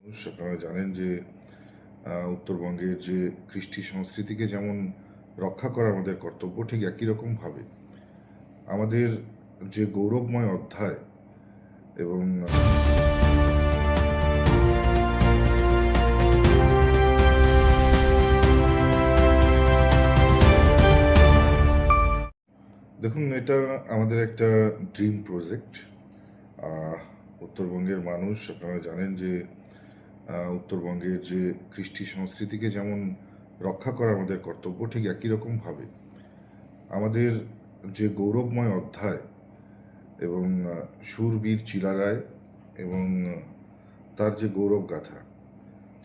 আপনারা জানেন যে উত্তরবঙ্গের যে কৃষ্টি সংস্কৃতিকে যেমন রক্ষা করা আমাদের কর্তব্য, ঠিক একই রকমভাবে আমাদের যে গৌরবময় অধ্যায় এবং দেখুন, এটা আমাদের একটা ড্রিম প্রজেক্ট। উত্তরবঙ্গের মানুষ, আপনারা জানেন যে উত্তরবঙ্গের যে কৃষ্টি সংস্কৃতিকে যেমন রক্ষা করা আমাদের কর্তব্য, ঠিক একই রকমভাবে আমাদের যে গৌরবময় অধ্যায় এবং শূরবীর চিলারায় এবং তার যে গৌরব গাথা,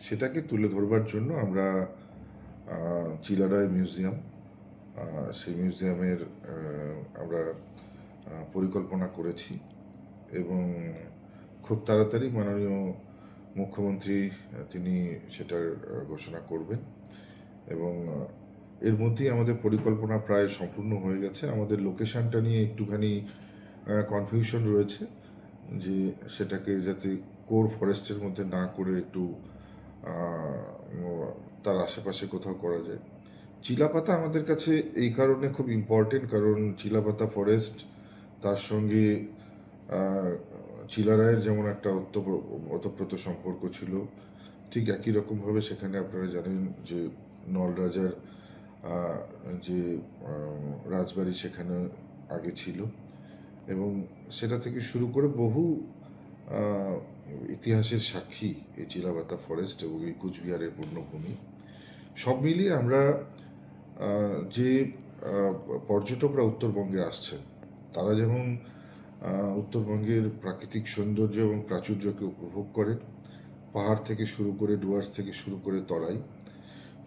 সেটাকে তুলে ধরবার জন্য আমরা চিলারায় মিউজিয়াম, সেই মিউজিয়ামের আমরা পরিকল্পনা করেছি এবং খুব তাড়াতাড়ি মাননীয় মুখ্যমন্ত্রী তিনি সেটার ঘোষণা করবেন এবং এর মধ্যেই আমাদের পরিকল্পনা প্রায় সম্পূর্ণ হয়ে গেছে। আমাদের লোকেশানটা নিয়ে একটুখানি কনফিউশন রয়েছে যে সেটাকে যাতে কোর ফরেস্টের মধ্যে না করে একটু তার আশেপাশে কোথাও করা যায়। চিলাপাতা আমাদের কাছে এই কারণে খুব ইম্পর্টেন্ট, কারণ চিলাপাতা ফরেস্ট, তার সঙ্গে চিলারায়ের যেমন একটা ওতপ্রোত সম্পর্ক ছিল, ঠিক একই রকমভাবে সেখানে আপনারা জানেন যে নলরাজার যে রাজবাড়ি সেখানে আগে ছিল এবং সেটা থেকে শুরু করে বহু ইতিহাসের সাক্ষী এই চিলাপাতা ফরেস্ট এবং এই কুচবিহারের পূর্ণভূমি। সব মিলিয়ে আমরা যে পর্যটকরা উত্তরবঙ্গে আসছেন, তারা যেমন উত্তরবঙ্গের প্রাকৃতিক সৌন্দর্য এবং প্রাচুর্যকে উপভোগ করেন, পাহাড় থেকে শুরু করে ডুয়ার্স থেকে শুরু করে তরাই,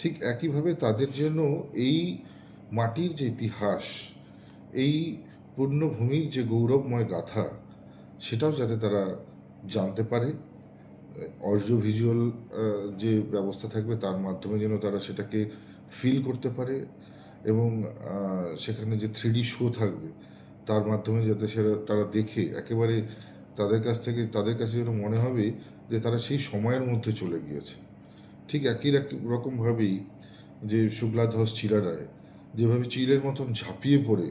ঠিক একইভাবে তাদের জন্য এই মাটির যে ইতিহাস, এই পূর্ণভূমির যে গৌরবময় গাথা, সেটাও যাতে তারা জানতে পারে। অডিও ভিজুয়াল যে ব্যবস্থা থাকবে তার মাধ্যমে যেন তারা সেটাকে ফিল করতে পারে এবং সেখানে যে 3D শো থাকবে তার মাধ্যমে যাতে সেটা তারা দেখে একেবারে তাদের কাছে যেন মনে হবে যে তারা সেই সময়ের মধ্যে চলে গিয়েছে। ঠিক একই রকমভাবেই যে শুক্লা ধস চিলারায় যেভাবে চিলের মতন ঝাঁপিয়ে পড়ে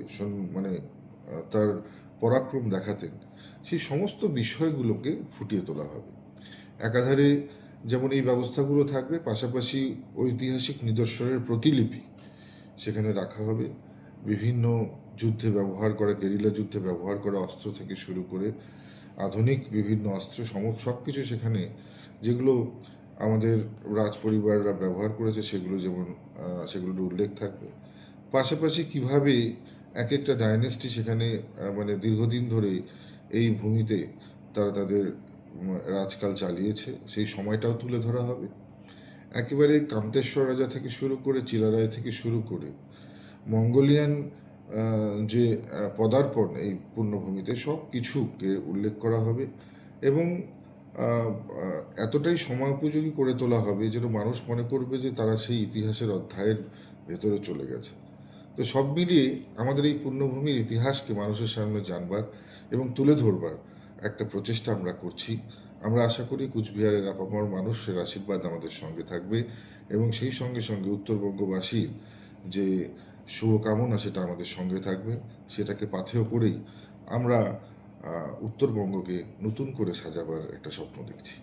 মানে তার পরাক্রম দেখাতেন, সেই সমস্ত বিষয়গুলোকে ফুটিয়ে তোলা হবে। একাধারে যেমন এই ব্যবস্থাগুলো থাকবে, পাশাপাশি ঐতিহাসিক নিদর্শনের প্রতিলিপি সেখানে রাখা হবে। বিভিন্ন যুদ্ধে ব্যবহার করা, গেরিলা যুদ্ধে ব্যবহার করা অস্ত্র থেকে শুরু করে আধুনিক বিভিন্ন অস্ত্র সব কিছু সেখানে, যেগুলো আমাদের রাজ পরিবাররা ব্যবহার করেছে সেগুলোর উল্লেখ থাকবে। পাশাপাশি কিভাবে এক একটা ডাইনেস্টি সেখানে মানে দীর্ঘদিন ধরে এই ভূমিতে তারা তাদের রাজকাল চালিয়েছে, সেই সময়টাও তুলে ধরা হবে। একেবারে কান্তেশ্বর রাজা থেকে শুরু করে চিলারায় থেকে শুরু করে মঙ্গোলিয়ান যে পদার্পণ এই পূর্ণভূমিতে, সব কিছুকে উল্লেখ করা হবে এবং এতটাই সময় উপযোগী করে তোলা হবে যেন মানুষ মনে করবে যে তারা সেই ইতিহাসের অধ্যায়ের ভেতরে চলে গেছে। তো সব মিলিয়ে আমাদের এই পূর্ণভূমির ইতিহাসকে মানুষের সামনে জানবার এবং তুলে ধরবার একটা প্রচেষ্টা আমরা করছি। আমরা আশা করি কুচবিহারের আপামর মানুষের আশীর্বাদ আমাদের সঙ্গে থাকবে এবং সেই সঙ্গে সঙ্গে উত্তরবঙ্গবাসীর যে শুভকামনা সেটা আমাদের সঙ্গে থাকবে। সেটাকে পাথেয় করেই আমরা উত্তরবঙ্গকে নতুন করে সাজাবার একটা স্বপ্ন দেখছি।